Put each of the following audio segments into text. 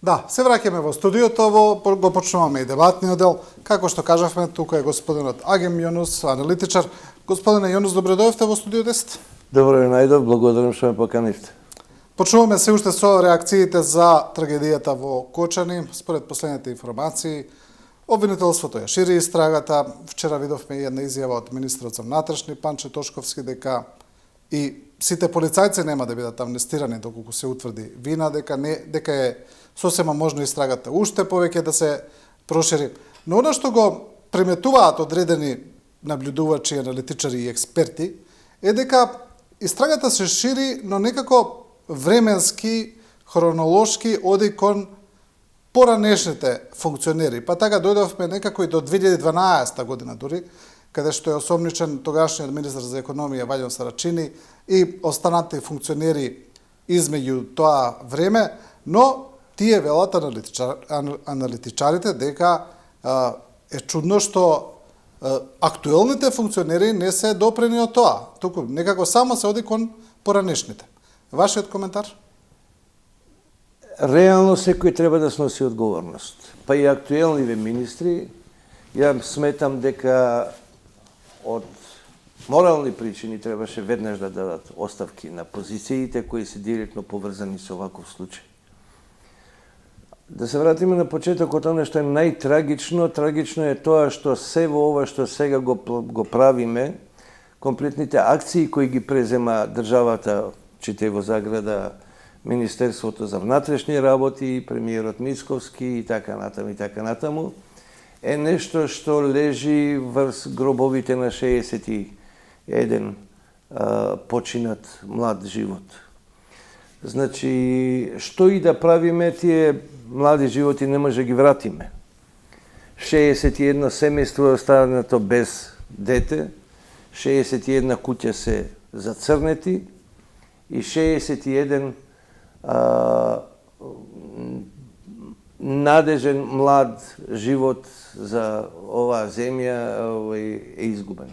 Да, се враќаме во студиото, го почнуваме и дебатниот дел. Како што кажавме, тука е господинот Агем Јонус, аналитичар. Господине Јонус, добре дојдовте во студио 10. Добре најдов, благодарам што ме поканивте. Почнуваме се уште со реакциите за трагедијата во Кочани. Според последните информации, обвинителството ја шири истрагата. Вчера видовме една изјава од министерот за внатрешни Панче Тошковски дека и сите полицајци нема да бидат амнестирани доколку се утврди вина, дека е сосема можно истрагата уште повеќе да се прошири. Но она што го приметуваат одредени наблюдувачи, аналитичари и експерти е дека истрагата се шири, но некако временски, хронолошки оди кон поранешните функционери. Па така дојдовме некако и до 2012 година дури, каде што е осомничен тогашниот министер за економија Ваљо Сарачини и останатите функционери измеѓу тоа време, но тие велат аналитичарите дека е чудно што актуелните функционери не се допрени од тоа. Туку некако само се оди кон поранешните. Вашиот коментар? Реално секој треба да сноси одговорност. Па и актуелниве министри, ја сметам дека од морални причини требаше веднаш да дадат оставки на позициите кои се директно поврзани со ваков случај. Да се вратиме на почетокот, оно што е најтрагично, трагично е тоа што се во ова што сега го правиме, комплетните акции кои ги презема државата, чите во заграда Министерството за внатрешни работи, премиерот Мицковски и така натаму, е нешто што лежи врз гробовите на 61 починат млад живот. Значи, што и да правиме, тие млади животи не може да ги вратиме. 61 семејство е останато без дете, 61 куќа се зацрнети и 61 надежен млад живот за оваа земја е изгубен.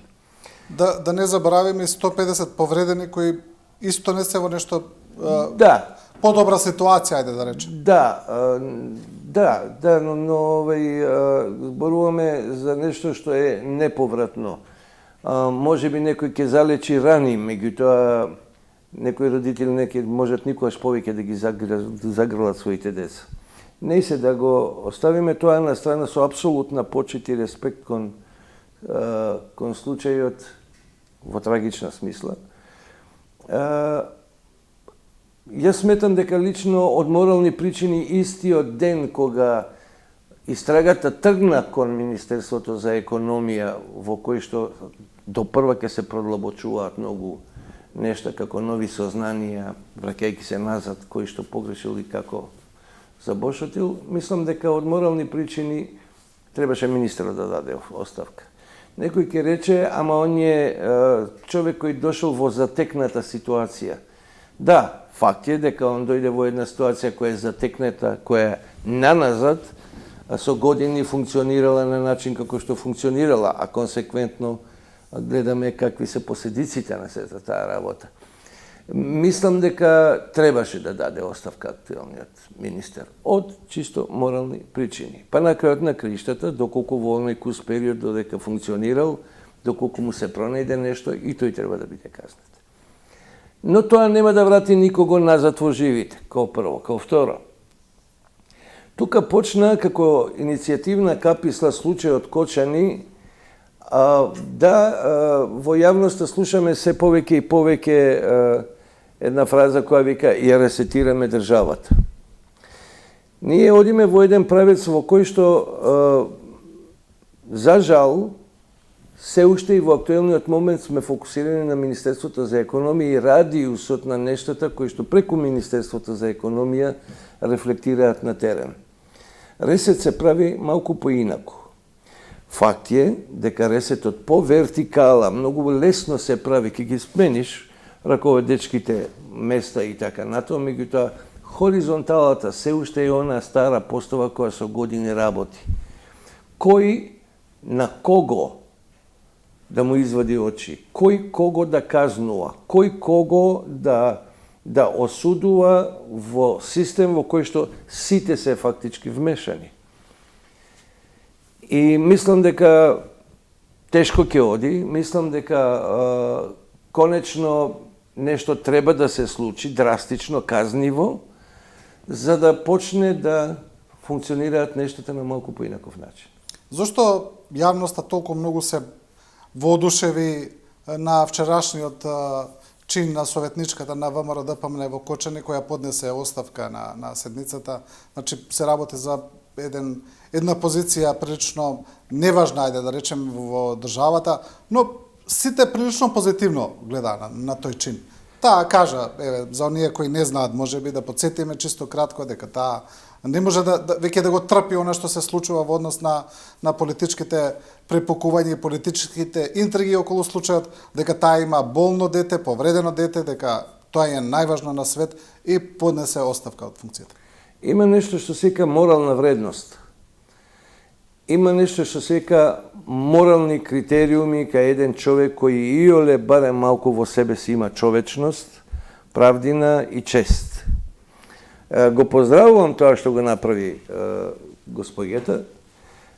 Да не заборавиме 150 повредени кои исто не се во нешто подобра ситуација, ајде да речем. Но зборуваме за нешто што е неповратно. Може би некој ќе залечи рани, меѓутоа некои родители можат никогаш повеќе да ги загрлат своите деца. Не се да го оставиме тоа на страна со апсолутна почит и респект кон случајот во трагична смисла. Јас сметам дека лично од морални причини истиот ден кога истрагата тргна кон Министерството за економија, во кој што допрва ќе се продлабочуваат многу нешта како нови сознанија, враќајќи се назад, кој што погрешил и како забошотил, мислам дека од морални причини требаше министерот да даде оставка. Некој ќе рече, ама он е човек кој дошол во затекната ситуација. Да, факт е дека он дојде во една ситуација која е затекната, која е наназад, а со години функционирала на начин како што функционирала, а консеквентно гледаме какви се последиците на сета таа работа. Мислам дека требаше да даде оставка актуелниот министер од чисто морални причини. Па на крајот на краиштата, доколку во овој кус период додека функционирал, доколку му се пронајде нешто, и тој треба да биде казнет. Но тоа нема да врати никого назад во живите, као прво. Као второ, тука почна како иницијативна каписла случајот Кочани, во јавноста слушаме се повеќе и повеќе една фраза која вика ја ресетираме државата. Ние одиме во еден правец во кој што за жал се уште и во актуелниот момент сме фокусирани на Министерството за економија и радиусот на нештата кои што преку Министерството за економија рефлектираат на терен. Ресет се прави малку поинаку. Факт е дека ресетот по вертикала многу лесно се прави, ке ги смениш раководечките места и така натаму, меѓутоа хоризонталата се уште е она стара постава која со години работи. Кој на кого да му извади очи, кој кого да казнува, кој кого да да осудува во систем во кој што сите се фактички вмешани. И мислам дека тешко ќе оди, мислам дека конечно нешто треба да се случи, драстично, казниво, за да почне да функционираат нештата на малку поинаков начин. Зошто јавноста толку многу се воодушеви на вчерашниот чин на советничката на ВМРО ДПМН во Кочани, која поднесе оставка на седницата? Значи, се работи за една позиција прилично неважна, ајде да речем, во државата, но сите прилично позитивно гледа на тој чин. Таа кажа, за оние кои не знаат, можеби да подсетиме чисто кратко дека таа не може веќе да го трпи она што се случува во однос на политичките препукувања и политичките интриги околу случајот, дека таа има болно дете, повредено дете, дека тоа е најважно на свет и поднесе оставка од функцијата. Има нешто што се вика морална вредност. Има нешто што се вика морални критериуми кај еден човек кој иоле барем малку во себе си има човечност, правдина и чест. Го поздравувам тоа што го направи госпоѓата.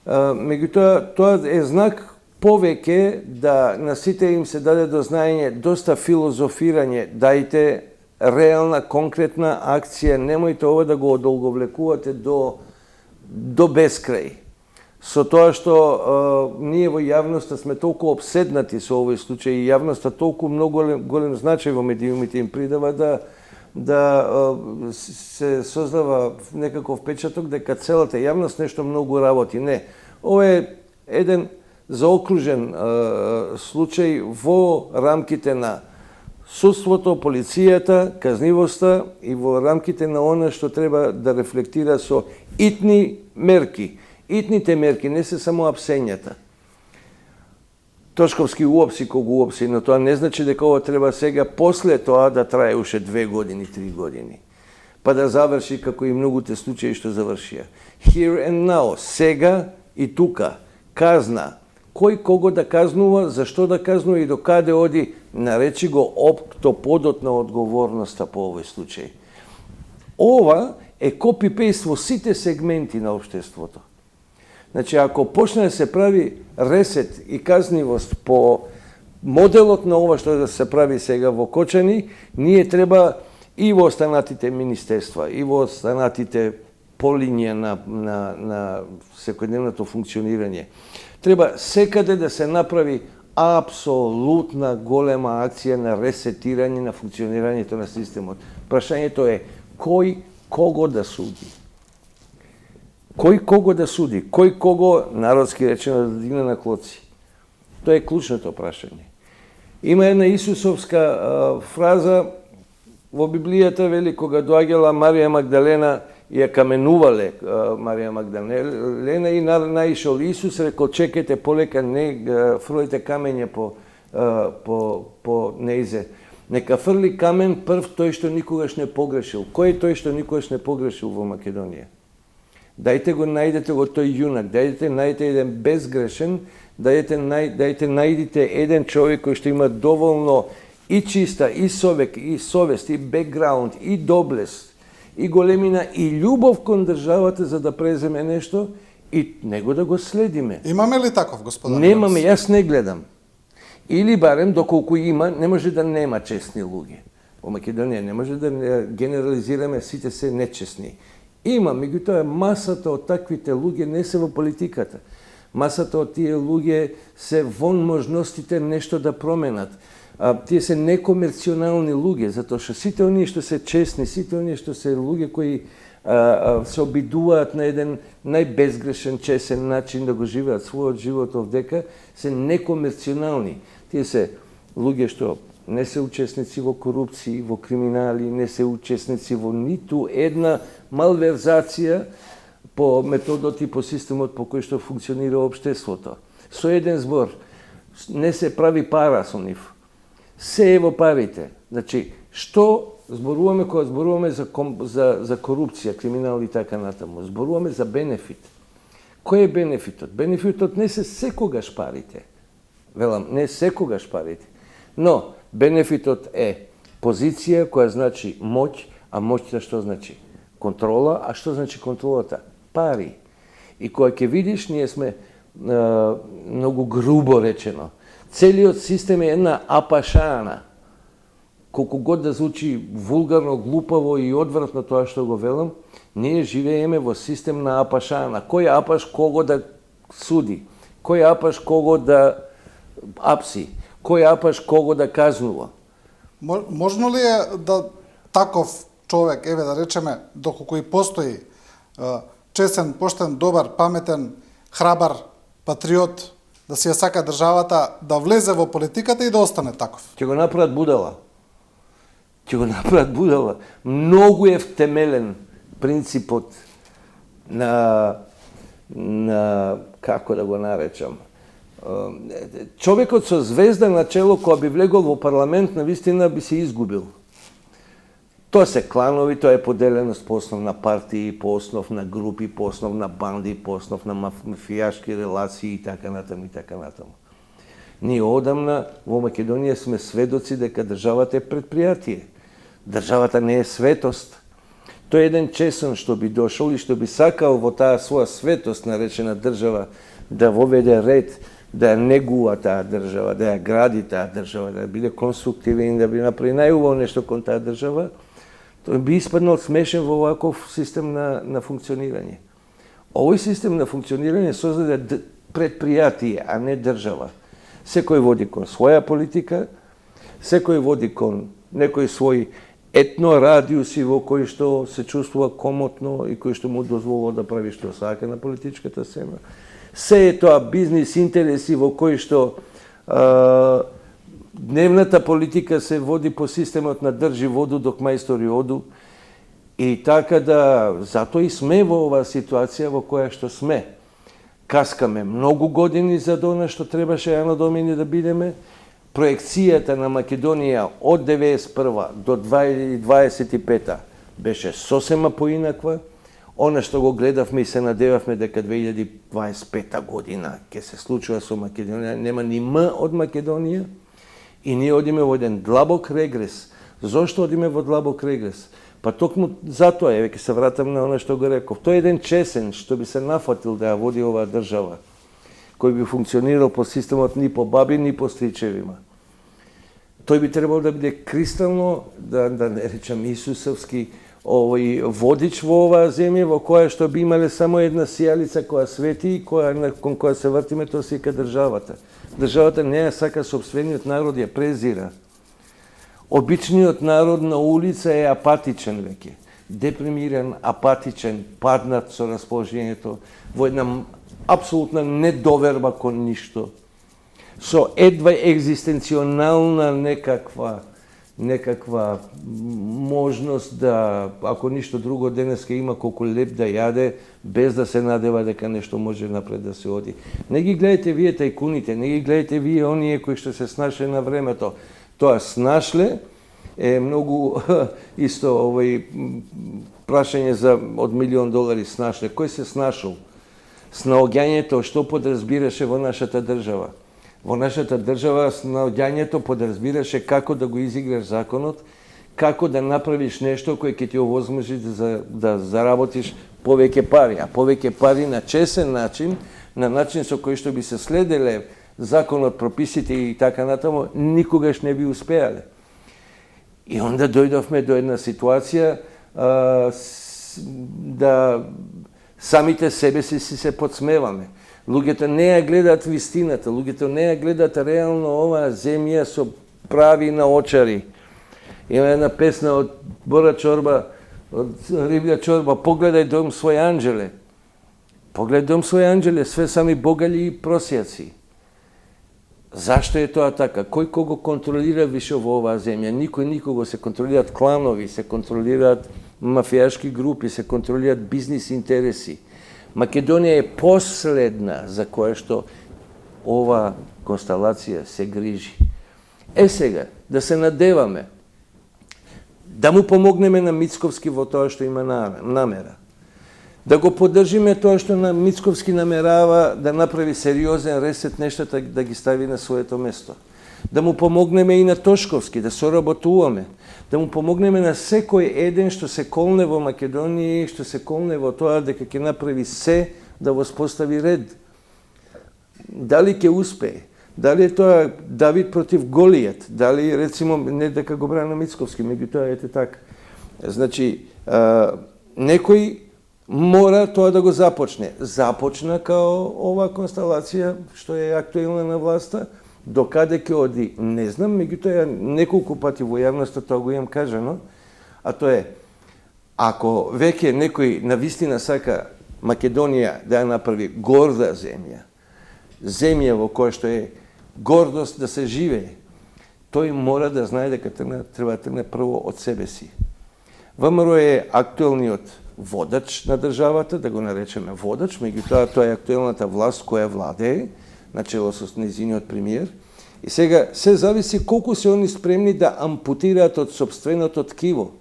Меѓутоа, тоа е знак повеќе да на сите им се даде до знаење доста филозофирање, дајте реална, конкретна акција, немојте ова да го одолговлекувате до бескрај. Со тоа што ние во јавноста сме толку обседнати со овој случај и јавноста толку многу голем значај во медиумите им придава да се создава некаков впечаток дека целата јавност нешто многу работи. Не. Ова е еден заокружен случај во рамките на судството, полицијата, казнивоста и во рамките на она што треба да рефлектира со итни мерки. Итните мерки не се само апсењата. Тошковски уопси кога уопси, но тоа не значи дека ова треба сега после тоа да трае уште 2 години, 3 години. Па да заврши како и многуте случаи што завршија. Here and now, сега и тука, казна. Кој кого да казнува, зашто да казнува и до каде оди, наречи го октоподот на одговорноста по овој случај. Ова е копи-пейст во сите сегменти на општеството. Значи, ако почне да се прави ресет и казнивост по моделот на ова што да се прави сега во Кочани, ние треба и во останатите министерства, и во останатите по линија на секојдневното функционирање, треба секаде да се направи апсолутна голема акција на ресетирање на функционирањето на системот. Прашањето е кој кого да суди. Кој кого да суди? Кој кого, народски речено, да дигне на клоци? Тоа е клучното прашање. Има една исусовска фраза во Библијата, вели, кога доаѓала Марија Магдалена и ја каменувале Марија Магдалена и наишол Исус, рекол, чекайте полека, не фрлите камење по неизе. Нека фрли камен прв тој што никогаш не погрешил. Кој е тој што никогаш не погрешил во Македонија? Дајте го најдете го тој јунак, најдете еден безгрешен, најдите еден човек кој што има доволно и чиста, и совест, и бекграунд, и доблест, и големина, и љубов кон државата за да преземе нешто и него да го следиме. Имаме ли таков, господар? Немаме, јас не гледам. Или барем, доколку има, не може да нема честни луѓе. Во Македонија не може да генерализираме сите се нечестни. Има, меѓутоа масата од таквите луѓе не се во политиката. Масата од тие луѓе се вон можностите нешто да променат. Тие се некомерционални луѓе, затоа што сите оние што се честни, сите оние што се луѓе кои се обидуваат на еден најбезгрешен, честен начин да го живеат својот живот овдека, се некомерционални. Тие се луѓе што не се учесници во корупција, во криминали, не се учесници во ниту една малверзација по методот и по системот по кој што функционира општеството. Со еден збор, не се прави пара со нив. Се е во парите. Значи, што зборуваме кога зборуваме за корупција, криминал и така натаму? Зборуваме за бенефит. Кој е бенефитот? Бенефитот не се секогаш парите. Велам, не секогаш парите. Но, бенефитот е позиција која значи моќ, а моќта што значи? Контрола, а што значи контролата? Пари. И кога ќе видиш, ние сме многу грубо речено. Целиот систем е една апашана. Колку год да звучи вулгарно, глупаво и одвратно тоа што го велам, ние живееме во систем на апашана. Кој апаш кого да суди? Кој апаш кого да апси? Кој апаш кого да казнува? Можно ли е да таков човек, еве да речеме, доколку и постои честен, поштен, добар, паметен, храбар, патриот, да си ја сака државата, да влезе во политиката и да остане таков? Ќе го направат будала. Ќе го направат будала. Многу е втемелен принципот на како да го наречам, човекот со звезда на чело кој би влегол во парламент, навистина би се изгубил. Тоа се кланови, тоа е поделеност по основ на партии, по основ на групи, по основ на банди, по основ на мафијашки релации и така натаму и така натаму. Ние одамна во Македонија сме сведоци дека државата е предпријатие. Државата не е светост. Тој е еден чесен што би дошол и што би сакал во таа своја светост наречена држава да воведе ред, да ја негува таа држава, да ја гради таа држава, да биде конструктивен, да би направи најубаво нешто кон таа држава, тој би испаднал смешен во оваков систем на функционирање. Овој систем на функционирање создаде предпријатие, а не држава. Секој води кон своја политика, секој води кон некој свој етно-радиуси во кој што се чувствува комотно и кој што му дозволува да прави што сака на политичката сцена. Се е тоа бизнис интереси во кој што дневната политика се води по системот на држи воду док мајстори оду. И така да, затоа и сме во оваа ситуација во која што сме. Каскаме многу години за она што требаше Ано Домини да бидеме. Проекцијата на Македонија од 1991 до 2025 беше сосема поинаква. Она што го гледавме и се надевавме дека 2025 година ќе се случува со Македонија, нема ни М од Македонија и ние одиме во еден длабок регрес. Зошто одиме во длабок регрес? Па токму затоа, еве ќе се вратам на она што го реков. Тој е еден чесен што би се нафатил да ја води оваа држава, кој би функционирал по системот ни по баби, ни по стричевима. Тој би требал да биде кристално, да не речам Исусовски, водич во оваа земја, во која што би имале само една сијалица која свети и кон која се вртиме, тоа се ика државата. Државата не ја сака, сопствениот народ ја презира. Обичниот народ на улица е апатичен веќе. Депримиран, апатичен, паднат со расположението, во една апсолутна недоверба кон ништо. Со едва екзистенционална некаква можност да, ако ништо друго денеска има колку леп да јаде, без да се надева дека нешто може напред да се оди. Не ги гледате вие тајкуните, не ги гледате вие оние кои што се снашле на времето. Тоа снашле е многу исто прашање за од $1.000.000 снашле. Кој се снашол? Снаоѓањето што подразбираше во нашата држава? Во нашата држава снаоѓањето подразбираше како да го изиграш законот, како да направиш нешто кој ќе ти овозможи да заработиш повеќе пари, а повеќе пари на чесен начин, на начин со кој што би се следеле законот, прописите и така натаму, никогаш не би успеале. И онда дојдовме до една ситуација да самите себе си се подсмеваме. Луѓето не ја гледаат вистината, луѓето не ја гледаат реално оваа земја со прави наочари. Има една песна од Бора Чорба, од Риблја Чорба, погледај дом свој анџеле. Погледај дом свој анџеле, све сами богали и просјаци. Зашто е тоа така? Кој кого контролира више во оваа земја? Никој никого. Се контролираат кланови, се контролираат мафијашки групи, се контролираат бизнис интереси. Македонија е последна за која што ова констелација се грижи. Сега, да се надеваме, да му помогнеме на Мицковски во тоа што има намера. Да го поддржиме тоа што на Мицковски намерава да направи сериозен ресет, нештата да ги стави на своето место. Да му помогнеме и на Тошковски, да соработуваме. да му помогнеме на секој еден што се колне во Македонија, што се колне во тоа дека ќе направи се да воспостави ред. Дали ќе успее? Дали е тоа Давид против Голијат? Дали, рецимо, не дека го брана Мицковски, меѓутоа ете така. Значи, некој мора тоа да го започне. Започна као оваа констелација што е актуелна на власта, докаде ќе оди, не знам, меѓутоа неколку пати во јавноста тоа го имам кажано, а тоа е, ако веќе некој навистина сака Македонија да ја направи горда земја, земја во која што е гордост да се живее, тој мора да знае дека треба да тргне прво од себе си. ВМРО е актуелниот водач на државата, да го наречеме водач, меѓутоа тоа е актуелната власт која владее, начело со нејзиниот премиер. И сега се зависи колку се они спремни да ампутираат од сопственото ткиво.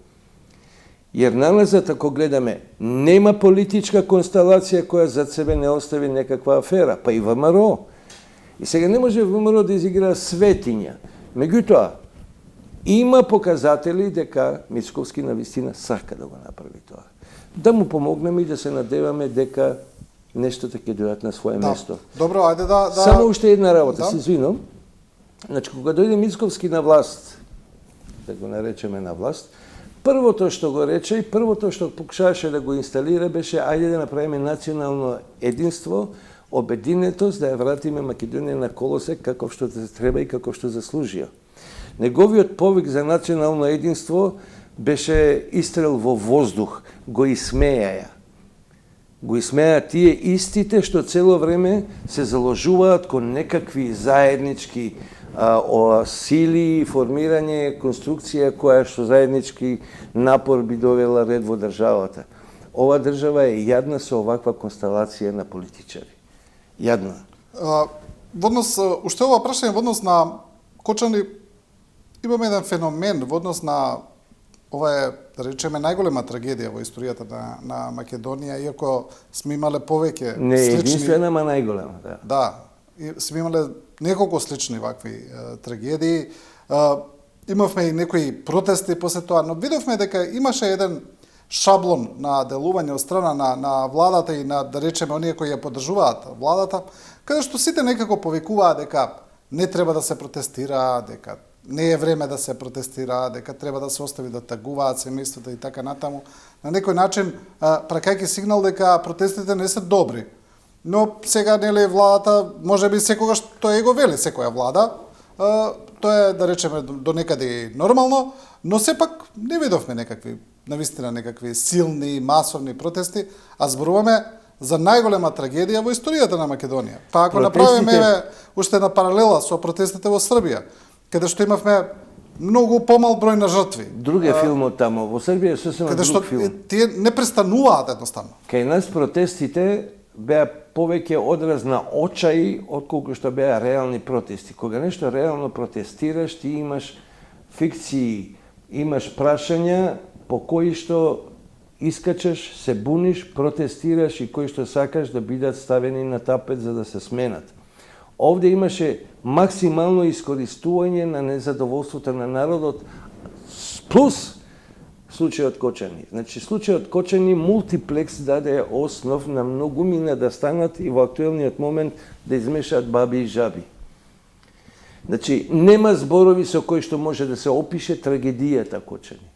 Jer nalazat, ako gledame, nema politička konstelacija koja za sebe ne ostavi nekakva afera, pa i ВМРО. I сега не може ВМРО да изигра светиња. Меѓутоа, има показатели дека Мицковски навистина сака да го направи тоа. Да му помогнеме и да се надеваме дека нештото ќе дојдат на свое место. Добро, ајде да... Само уште една работа, се извинам. Значи, кога дојде Мицковски на власт, да го наречеме на власт, првото што го рече и првото што покушаваше да го инсталира беше ајде да направиме национално единство, обединетост, да ја вратиме Македонија на колосек каков што се треба и каков што заслужија. Неговиот повик за национално единство беше истрел во воздух, го исмеја. Го исмеја тие истите што цело време се заложуваат кон некакви заеднички сили, формирање, конструкција која што заеднички напор би довела ред во државата. Ова држава е јадна со оваква констелација на политичари. Јадна. Во однос, уште ова прашање во однос на Кочани, имаме еден феномен во однос на ова е, да речеме, најголема трагедија во историјата на Македонија, иако сме имале повеќе не слични... единствена, ама најголема, да. Да, и сме имале неколку слични вакви трагедии. Имавме и некои протести после тоа, но видовме дека имаше еден шаблон на делување од страна на владата и на, да речеме, оние кои ја поддржуваат владата, каде што сите некако повикуваат дека не треба да се протестира, дека не е време да се протестира, дека треба да се остави да тагуваат семејствата и така натаму. На некој начин пракајќи сигнал дека протестите не се добри. Но сега, нели, владата, може би секогаш тоа го вели секоја влада, тоа е, да речеме, до некаде нормално, но сепак не видовме некакви, навистина некакви силни, масовни протести, а зборуваме за најголема трагедија во историјата на Македонија. Па ако направиме уште една паралела со протестите во Србија, каде што имавме многу помал број на жртви. Друг е филмот тамо, во Србија е сосема друг филм. Каде што тие не престануваат едноставно. Кај нас протестите беа повеќе одраз на очаи отколку што беа реални протести. Кога нешто реално протестираш, ти имаш фикции, имаш прашања по кои што искачаш, се буниш, протестираш и кои што сакаш да бидат ставени на тапет за да се сменат. Овде имаше максимално искористување на незадоволството на народот плюс случајот Кочани. Значи, случајот Кочани мултиплекс даде основ на многумина да станат и во актуелниот момент да измешаат баби и жаби. Значи, нема зборови со кои што може да се опише трагедијата Кочани.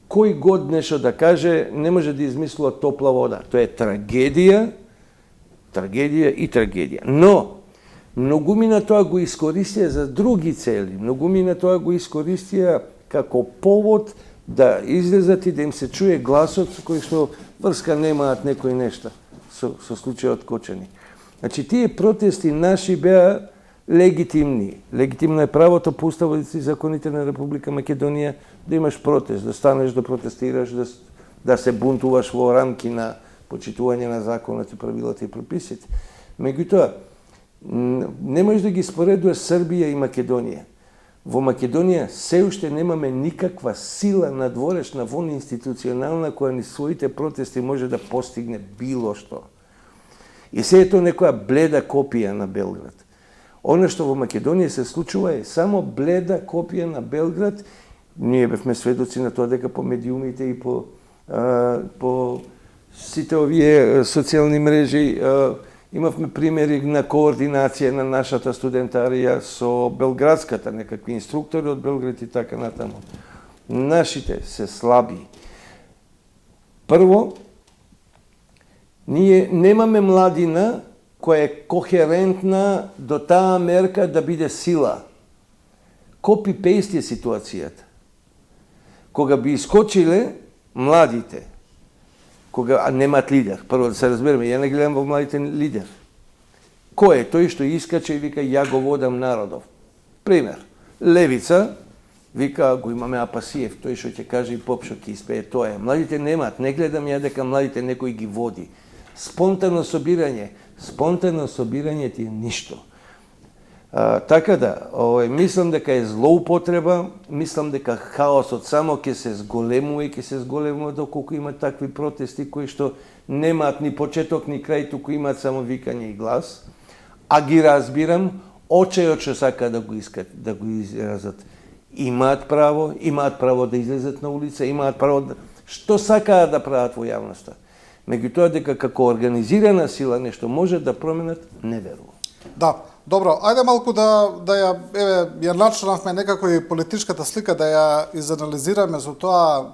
Кој год нешто да каже, не може да измислува топла вода. Тоа е трагедија, трагедија и трагедија. Но, многумина тоа го искористија за други цели. Многумина тоа го искористија како повод да излезат и да им се чуе гласот кој што врска немаат некои нешта со случајот Кочани. Значи, тие протести наши беа легитимни. Легитимно е правото по уставот и законите на Република Македонија да имаш протест, да станеш да протестираш, да се бунтуваш во рамки на почитување на законот и правилата и прописите. Меѓутоа, не можеш да ги споредуваш Србија и Македонија. Во Македонија се уште немаме никаква сила надворешна институционална која ни своите протести може да постигне било што. И се е тоа некоја бледа копија на Белград. Оно што во Македонија се случува е само бледа копија на Белград, ние бевме сведоци на тоа дека по медиумите и по сите овие социјални мрежи имавме примери на координација на нашата студентарија со белградската, некакви инструктори од Белград и така натаму. Нашите се слаби. Прво, ние немаме младина која е кохерентна до таа мерка да биде сила. Копи-пейст е ситуацијата. Кога би искочиле младите, кога немат лидер, прво да се разбереме, ја не гледам во младите лидер. Кој е тој што искаче и вика ја го водам народов? Пример, левица, вика го имаме Апасиев, тој што ќе каже и поп што ќе испее, тоа е. Младите немат, не гледам ја дека младите некој ги води. Спонтано собирање ти е ништо. Така да, мислам дека е злоупотреба, мислам дека хаосот само ќе се зголемува доколку има такви протести кои што немаат ни почеток ни крај, туку имаат само викање и глас. А ги разбирам, очајот што сака да го изразат. Имаат право да излезат на улица, имаат право да... Што сакаат да прават во јавноста. Меѓутоа дека како организирана сила нешто може да променат, не верувам. Да, добро, ајде малку ја начнавме некако и политичката слика да ја изанализираме со тоа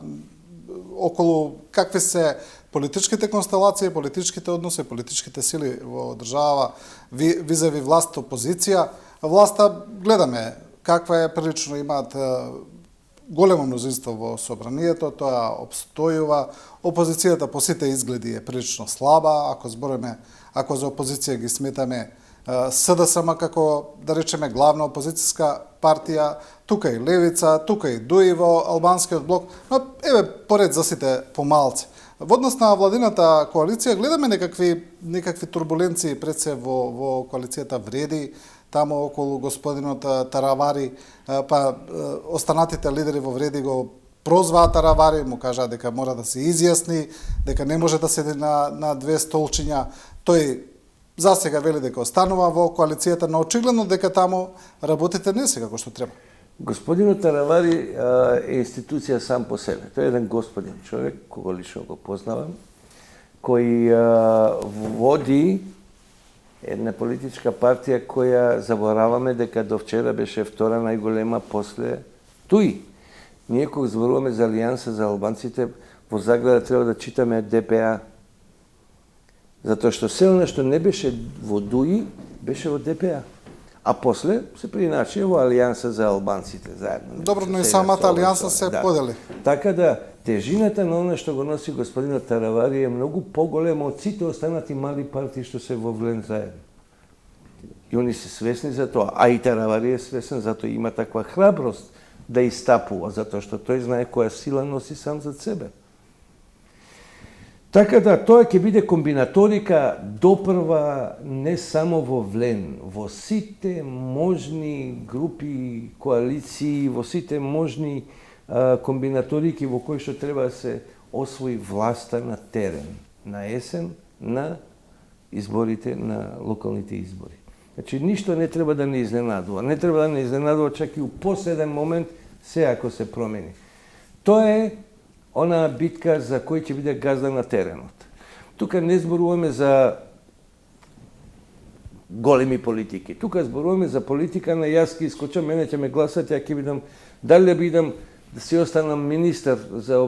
околу какви се политичките констелации, политичките односи, политичките сили во држава визави власт, опозиција. Власта гледаме каква е, прилично имаат големо мнозинство во собранието, тоа обстојува. Опозицијата по сите изгледи е прилично слаба, ако за опозиција ги сметаме СДСМ како, да речеме, главна опозицијска партија, тука и Левица, тука и ДУИ во албанскиот блок, но еве поред за сите помалци. Во однос на владината коалиција гледаме некакви турбуленции пред се во коалицијата Вреди, таму околу господинот Таравари, па останатите лидери во Вреди го прозваа Таравари, му кажаа дека мора да се изјасни, дека не може да седи на две столчиња. Тој за сега вели дека останува во коалицијата, но очигледно дека таму работите не се како што треба. Господинот Таравари е институција сам по себе. Тој е еден господин човек, кого лично го познавам, кој води една политичка партија која забораваме дека до вчера беше втора најголема после ТУИ. Ние кога зборуваме за Алијанса за албанците, во заграда треба да читаме ДПА. Затоа што се оно што не беше во ДУИ, беше во ДПА. А после се приначи во Алијанса за албанците заедно. Добро, но и самата Алијанса се подели. Така да, тежината на оно што го носи господинот Таравари е многу поголема од сите останати мали партии што се вовлен заедно. И они се свесни за тоа, а и Таравари е свесен, затоа има таква храброст да истапува, затоа што тој знае која сила носи сам за себе. Така да, тоа ќе биде комбинаторика допрва не само во Влен, во сите можни групи, коалиции, во сите можни комбинаторики во кои што треба да се освои власта на терен, на есен, на изборите, на локалните избори. Значи, ништо не треба да не изненадува. Не треба да не изненадува чак и у последен момент, се ако се промени. Тоа е она битка за кој ќе биде газда на теренот. Тука не зборуваме за големи политики. Тука зборуваме за политика на јас ке искочам, мене ќе ме гласат, ја ќе бидам, дали да бидам да си останам министер за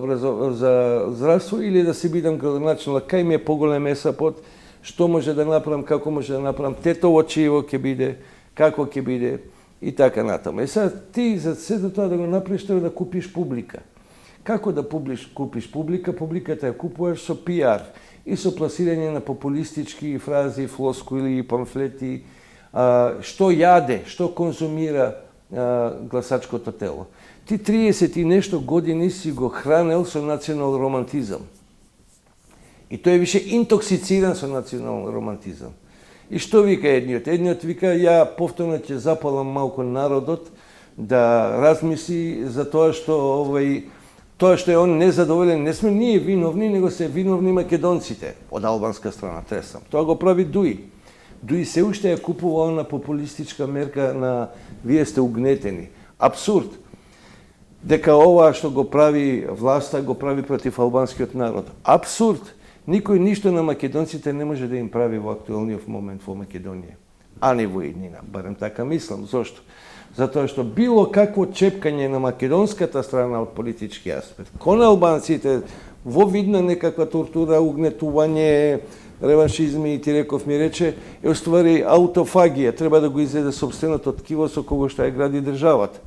здравство или да си бидам градоначелник, кај ми е поголем есапот, што може да направам, како може да направам, тетово чиво ќе биде, како ќе биде и така натаму. И сега ти за сето тоа да го направиш треба да купиш публика. Како да купиш публика? Публиката ја купуваш со пиар и со пласирање на популистички фрази, флоскули и памфлети, што јаде, што конзумира гласачкото тело. Ти 30 и нешто години си го хранел со национал романтизам. И тој е више интоксициран со национален романтизам. И што вика едниот? Едниот вика, ја повторно ќе запалам малку народот да размисли за тоа што е он незадоволен. Не сме ние виновни, него се виновни македонците од албанска страна, тресам. Тоа го прави ДУИ. ДУИ се уште ја купува на популистичка мерка на вие сте угнетени. Абсурд. дека ова што го прави власта го прави против албанскиот народ. Апсурд. Никој ништо на македонците не може да им прави во актуелниот момент во Македонија. А не во иднина, барем така мислам. Зошто? Затоа што било какво чепкање на македонската страна од политички аспект кон албанците во вид на некаква тортура, угнетување, реваншизми и ти реков ми рече, е уствари аутофагија, треба да го изеде собственото ткиво со кого што ја гради државата.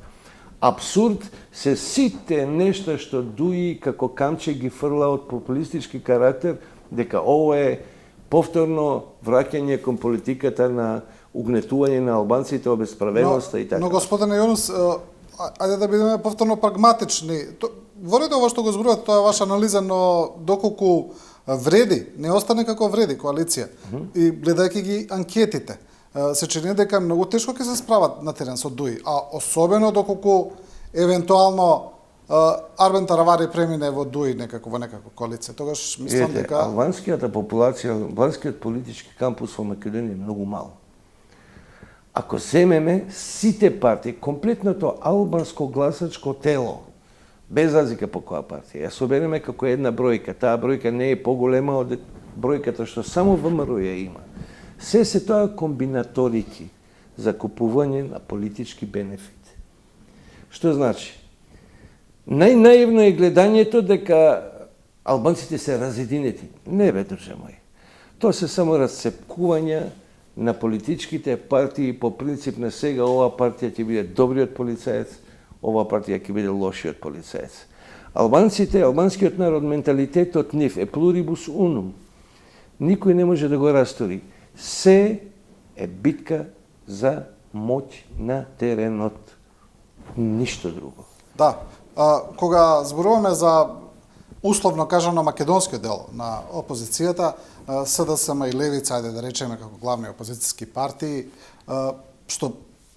Абсурд се сите нешта што дуи како камче ги фрла од популистички карактер, дека ово е повторно враќање кон политиката на угнетување на албанците, обесправеноста и така. Но господине Јонус, ајде да бидеме повторно прагматични. Во ред ова што го зборувате, тоа е ваша анализа, но доколку вреди, не остане како вреди коалиција. И гледајќи ги анкетите, се чини дека многу тешко ќе се справат на терен со ДУИ, а особено доколку евентуално Арбен Таравари премине во ДУИ во некаква коалиција. Тогаш мислам дека албанската популација, албанскиот политички кампус во Македонија е многу мал. Ако земеме сите партии, комплетното албанско гласачко тело, без разлика по која партија, ја собереме како една бројка, таа бројка не е поголема од бројката што само ВМРО ја има. Се тоа комбинаторики за купување на политички бенефит. Што значи? Најнаивно е гледањето дека албанците се разединети. Не бе, друже мој. Тоа се само расцепкувања на политичките партии по принцип на сега ова партија ќе биде добриот полицаец, ова партија ќе биде лошиот полицаец. Албанците, албанскиот народ, менталитетот нив е pluribus unum. Никој не може да го растори. Се е битка за моќ на теренот. Ништо друго. Да. Кога зборуваме за условно кажано македонскиот дел на опозицијата, СДСМ и Левица, ајде да речеме како главни опозицијски партии, што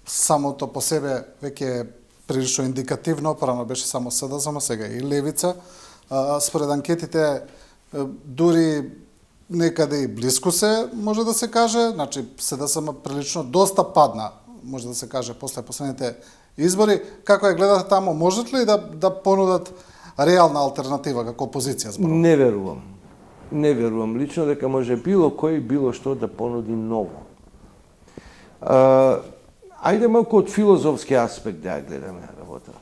самото по себе веќе е прилично индикативно, порано беше само СДСМ, сега и Левица. Според анкетите, дури некаде и блиску се, може да се каже, значи СДСМ прилично доста падна, може да се каже, после последните избори. Како ја гледате таму, можат ли да понудат реална алтернатива како опозиција? Не верувам. Не верувам лично дека може било кој било што да понуди ново. Ајде малку од филозофски аспект да ја гледаме работата.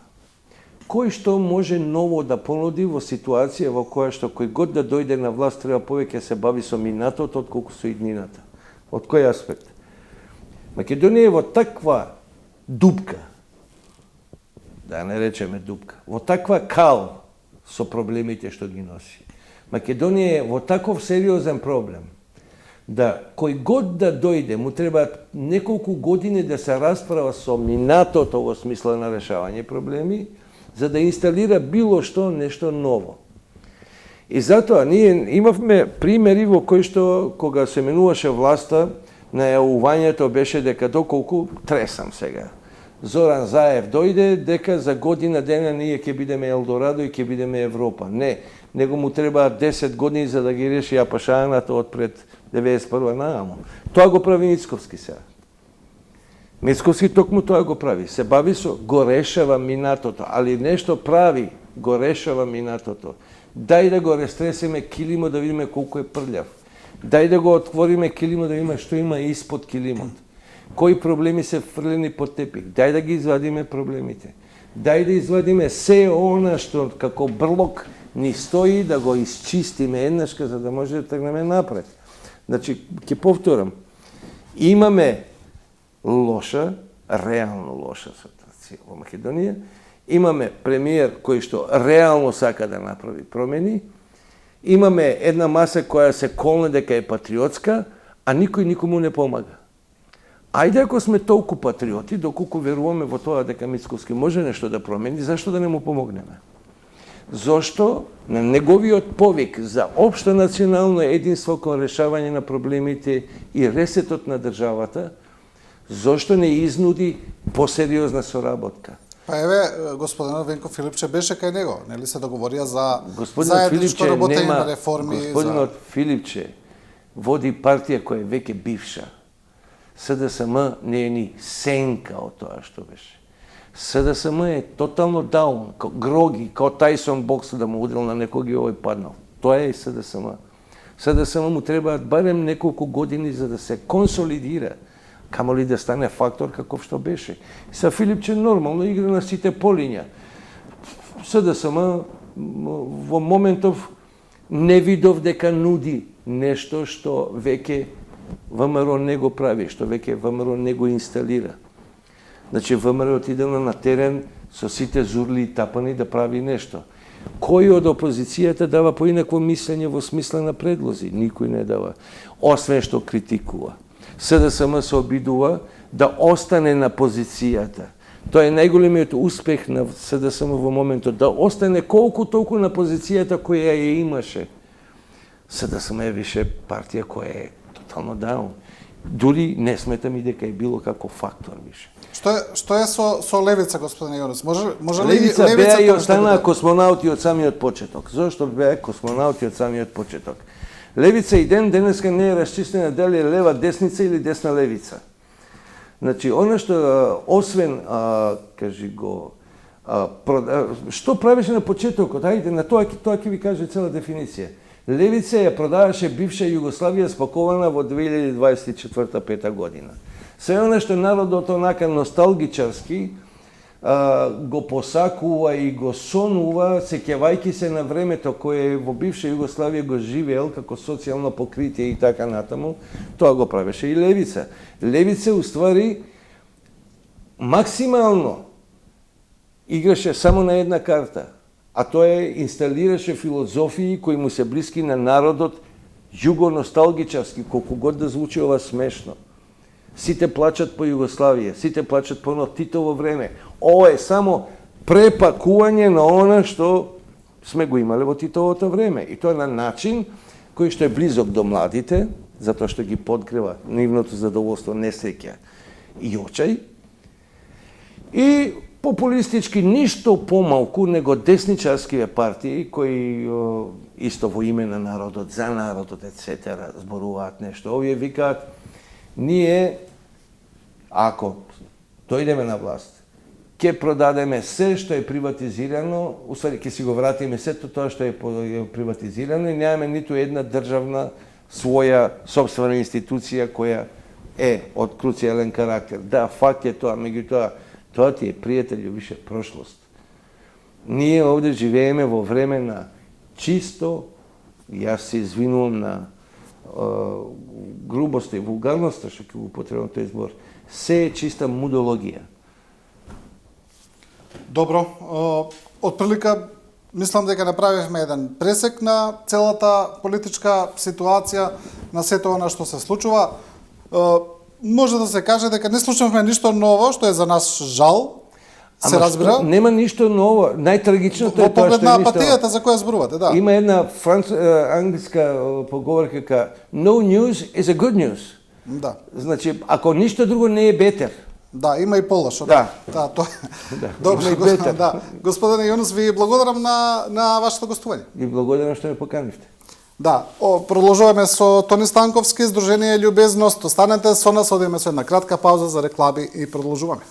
Кој што може ново да понуди во ситуација во која што кој год да дојде на власт треба повеќе се бави со минатото отколку со иднината? Од кој аспект? Македонија е во таква дупка, да не речеме дупка, во таква кал со проблемите што ги носи. Македонија е во таков сериозен проблем да кој год да дојде му треба неколку години да се расправа со минатото во смисла на решавање проблеми, за да инсталира било што нешто ново. И затоа ние имавме примери во кои што кога се менуваше власта, најавувањето беше дека доколку тресам сега. Зоран Заев дојде дека за година дена ние ќе бидеме Елдорадо и ќе бидеме Европа. Не, него му треба 10 години за да ги реши апашаната од пред 91 нааму. Тоа го прави Мицковски сега. Мицковски токму тоа го прави. Се бави со го решава минатото, али нешто прави, го решава минатото. Дај да го растресеме килимот да видиме колку е прљав. Дај да го отвориме килимот да видиме што има испод килимот. Кои проблеми се фрлени под тепих. Дај да ги извадиме проблемите. Дај да извадиме се она што како брлок ни стои, да го исчистиме еднашка за да може да тргнеме напред. Значи, ќе повторам, имаме лоша, реално лоша ситуација во Македонија, имаме премиер кој што реално сака да направи промени, имаме една маса која се колне дека е патриотска, а никој никому не помага. Ајде ако сме толку патриоти, доколку веруваме во тоа дека Мицковски може нешто да промени, зашто да не му помогнеме? Зошто на неговиот повик за општо национално единство кон решавање на проблемите и ресетот на државата, зошто не изнуди посериозна соработка? Па еве, господинот Венко Филипче беше кај него, нели се договорија за Господинот заедничко работење на реформи. Господинот Филипче води партија која е веќе бивша. СДСМ не е ни сенка од тоа што беше. СДСМ е тотално даун, гроги, као Тајсон бокс да му удрил на некој и овој паднал. Тоа е и СДСМ. СДСМ му требаат барем неколку години за да се консолидира, камоли да стане фактор каков што беше. Са Филипче нормално игра на сите полиња. СДСМ во моментов не видов дека нуди нешто што веќе ВМРО не го прави, што веќе ВМРО не го инсталира. Значи ВМРО отидено на терен со сите зурли и тапани да прави нешто. Кој од опозицијата дава поинакво мислење во смисла на предлози? Никој не дава, освен што критикува. СДСМ се обидува да остане на позицијата. Тоа е најголемиот успех на СДСМ во моментот, да остане колку толку на позицијата која ја имаше. СДСМ е више партија која е тотално даун. Дури не сметам и дека е било како фактор више. Што е со Левица, господине Јонус? Може ли Левица беа и нешто останаа да- космонаути од самиот почеток. Зошто беа космонаути од самиот почеток? Левица и ден денеска не е расчистена дали е лева десница или десна левица. Значи, она што освен, кажи го, што правеше на почетокот? Ајде, на тоа ќе ви каже цела дефиниција. Левица ја продаваше бивша Југославија спакована во 2024-5 година. Се она што народот онака носталгичарски го посакува и го сонува, сеќавајќи се на времето кое во бивша Југославија го живеел како социјално покритие и така натаму, тоа го правеше и Левица. Левица уствари максимално играше само на една карта, а тоа е инсталираше филозофии кои му се блиски на народот, југо-носталгичарски, колку год да звучи ова смешно. Сите плачат по Југославија, сите плачат по Титово време. Ова е само препакување на она што сме го имале во Титовото време. И тоа на начин кој што е близок до младите, затоа што ги подкрива нивното задоволство, несреќа и очај. И популистички ништо помалку него десничарскиве партии кои исто во име на народот, за народот, etc. зборуваат нешто. Овие викаат, ние, ако дојдеме на власт, ќе продадеме се што е приватизирано, усвари ќе си го вратиме сето тоа што е приватизирано и немаме ниту една државна своја собствена институција која е од круцијален карактер. Да, факт е тоа, меѓутоа, тоа ти е, пријателju, више прошлост. Ние овде живееме во време на чисто, јас се извинувам на грубоста и вулгарноста што ќе го употребам тој збор, се е чиста мудологија. Добро, отприлика мислам дека направивме еден пресек на целата политичка ситуација, на сето она што се случува. Може да се каже дека не слушнавме ништо ново, што е за нас жал, се разбира. Нема ништо ново. Најтрагичното Во е тоа поглед што на е ништо. апатијата за која зборувате, да. Има една англиска поговорка ка no news is a good news. Да. Значи, ако ништо друго не е бетер. Да, има и полошо. Да. Да, тоа. Да, Добро, има и бетер. да. Господине Јонус, ви благодарам на вашето гостување. И благодарам што ме поканивте. Да, продолжуваме со Тони Станковски, Сдружение Љубезност. Останете со нас, одиме со една кратка пауза за реклами и продолжуваме.